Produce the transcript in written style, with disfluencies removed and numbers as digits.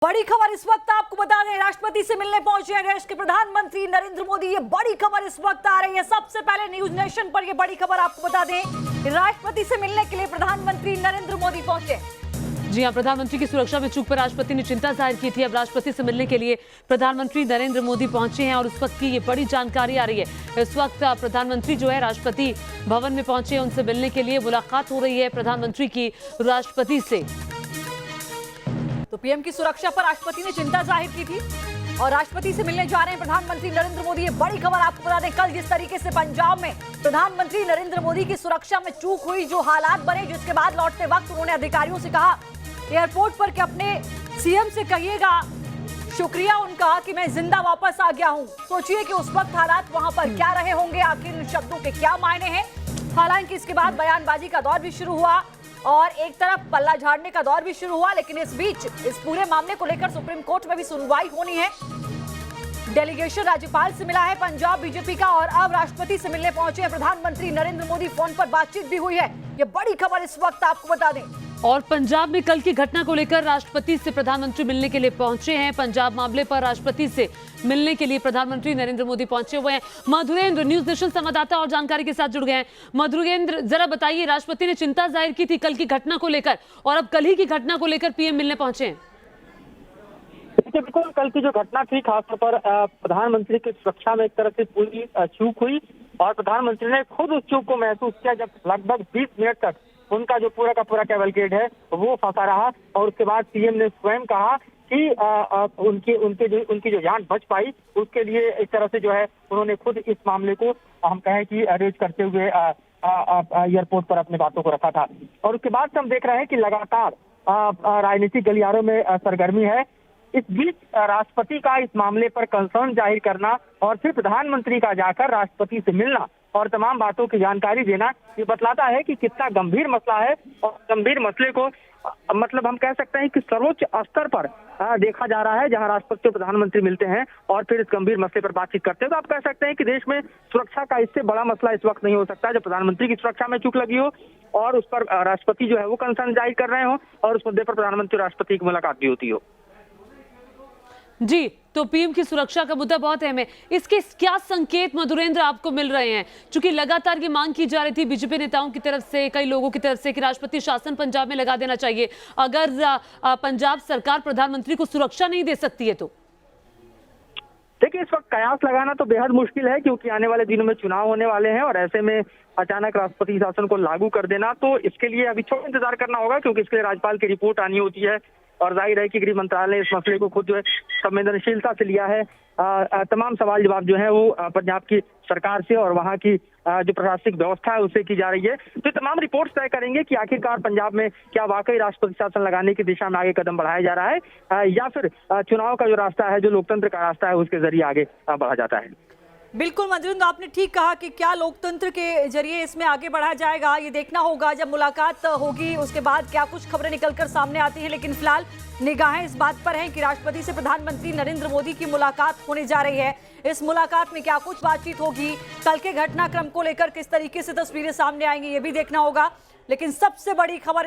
बड़ी खबर इस वक्त आपको बता दें, राष्ट्रपति से मिलने पहुंचे हैं देश के प्रधानमंत्री नरेंद्र मोदी। ये बड़ी खबर इस वक्त आ रही है। सबसे पहले न्यूज नेशन पर ये बड़ी खबर आपको बता दें, राष्ट्रपति से मिलने के लिए प्रधानमंत्री नरेंद्र मोदी पहुंचे। जी हां, प्रधानमंत्री की सुरक्षा में चूक पर राष्ट्रपति ने चिंता जाहिर की थी। अब राष्ट्रपति से मिलने के लिए प्रधानमंत्री नरेंद्र मोदी पहुंचे हैं और उस वक्त की ये बड़ी जानकारी आ रही है। इस वक्त प्रधानमंत्री जो है राष्ट्रपति भवन में पहुंचे हैं, उनसे मिलने के लिए मुलाकात हो रही है प्रधानमंत्री की राष्ट्रपति से। तो पीएम की सुरक्षा पर राष्ट्रपति ने चिंता जाहिर की थी और राष्ट्रपति से मिलने जा रहे हैं प्रधानमंत्री नरेंद्र मोदी। ये बड़ी खबर आपको बता दें, कल जिस तरीके से पंजाब में प्रधानमंत्री नरेंद्र मोदी की सुरक्षा में चूक हुई, जो हालात बने, जिसके बाद लौटते वक्त उन्होंने अधिकारियों से कहा एयरपोर्ट पर कि अपने सीएम से कहिएगा शुक्रिया उनका कि मैं जिंदा वापस आ गया हूं। सोचिए कि उस वक्त हालात वहां पर क्या रहे होंगे, आखिर इन शब्दों के क्या मायने हैं। हालांकि इसके बाद बयानबाजी का दौर भी शुरू हुआ और एक तरफ पल्ला झाड़ने का दौर भी शुरू हुआ, लेकिन इस बीच इस पूरे मामले को लेकर सुप्रीम कोर्ट में भी सुनवाई होनी है। डेलीगेशन राज्यपाल से मिला है पंजाब बीजेपी का और अब राष्ट्रपति से मिलने पहुंचे हैं प्रधानमंत्री नरेंद्र मोदी। फोन पर बातचीत भी हुई है। ये बड़ी खबर इस वक्त आपको बता दें। और पंजाब में कल की घटना को लेकर राष्ट्रपति से प्रधानमंत्री मिलने के लिए पहुंचे हैं। पंजाब मामले पर राष्ट्रपति से मिलने के लिए प्रधानमंत्री नरेंद्र मोदी पहुंचे हुए हैं। मधुरेंद्र न्यूज नेशन संवाददाता और जानकारी के साथ जुड़ गए हैं। मधुरेंद्र, जरा बताइए, राष्ट्रपति ने चिंता जाहिर की थी कल की घटना को लेकर और अब कल ही की घटना को लेकर पीएम मिलने पहुंचे हैं। देखिए, बिल्कुल कल की जो घटना थी, खासतौर पर प्रधानमंत्री की सुरक्षा में एक तरह से पूरी चूक हुई और प्रधानमंत्री ने खुद उस चूक को महसूस किया जब लगभग 20 मिनट तक उनका जो पूरा का पूरा कैवलकेड है वो फंसा रहा और उसके बाद पीएम ने स्वयं कहा कि उनकी जो जान बच पाई उसके लिए एक तरह से जो है उन्होंने खुद इस मामले को हम कहें कि अरेंज करते हुए एयरपोर्ट पर अपने बातों को रखा था। और उसके बाद से हम देख रहे हैं कि लगातार राजनीतिक गलियारों में सरगर्मी है। इस बीच राष्ट्रपति का इस मामले पर कंसर्न जाहिर करना और फिर प्रधानमंत्री का जाकर राष्ट्रपति से मिलना और तमाम बातों की जानकारी देना, ये बतलाता है कि कितना गंभीर मसला है और गंभीर मसले को मतलब हम कह सकते हैं कि सर्वोच्च स्तर पर देखा जा रहा है, जहां राष्ट्रपति और प्रधानमंत्री मिलते हैं और फिर इस गंभीर मसले पर बातचीत करते हैं। तो आप कह सकते हैं कि देश में सुरक्षा का इससे बड़ा मसला इस वक्त नहीं हो सकता जब प्रधानमंत्री की सुरक्षा में चूक लगी हो और उस पर राष्ट्रपति जो है वो कंसर्न जाहिर कर रहे हो और उस मुद्दे पर प्रधानमंत्री और राष्ट्रपति की मुलाकात भी होती हो। जी, तो पीएम की सुरक्षा का मुद्दा बहुत अहम है। इसके क्या संकेत मधुरेंद्र आपको मिल रहे हैं? चूंकि लगातार ये मांग की जा रही थी बीजेपी नेताओं की तरफ से, कई लोगों की तरफ से कि राष्ट्रपति शासन पंजाब में लगा देना चाहिए अगर पंजाब सरकार प्रधानमंत्री को सुरक्षा नहीं दे सकती है तो। देखिए, इस वक्त कयास लगाना तो बेहद मुश्किल है क्योंकि आने वाले दिनों में चुनाव होने वाले हैं और ऐसे में अचानक राष्ट्रपति शासन को लागू कर देना, तो इसके लिए अभी थोड़ा इंतजार करना होगा क्योंकि इसके लिए राज्यपाल की रिपोर्ट आनी होती है और जाहिर है कि गृह मंत्रालय ने इस मसले को खुद जो है संवेदनशीलता से लिया है। तमाम सवाल जवाब जो है वो पंजाब की सरकार से और वहाँ की जो प्रशासनिक व्यवस्था है उससे की जा रही है। तो तमाम रिपोर्ट्स तय करेंगे कि आखिरकार पंजाब में क्या वाकई राष्ट्रपति शासन लगाने की दिशा में आगे कदम बढ़ाया जा रहा है या फिर चुनाव का जो रास्ता है, जो लोकतंत्र का रास्ता है, उसके जरिए आगे बढ़ा जाता है। बिल्कुल मधुरेंद्र, आपने ठीक कहा कि क्या लोकतंत्र के जरिए इसमें आगे बढ़ा जाएगा, ये देखना होगा जब मुलाकात होगी उसके बाद क्या कुछ खबरें निकलकर सामने आती हैं। लेकिन फिलहाल निगाहें इस बात पर हैं कि राष्ट्रपति से प्रधानमंत्री नरेंद्र मोदी की मुलाकात होने जा रही है। इस मुलाकात में क्या कुछ बातचीत होगी, कल के घटनाक्रम को लेकर किस तरीके से तस्वीरें सामने आएंगी, ये भी देखना होगा। लेकिन सबसे बड़ी खबर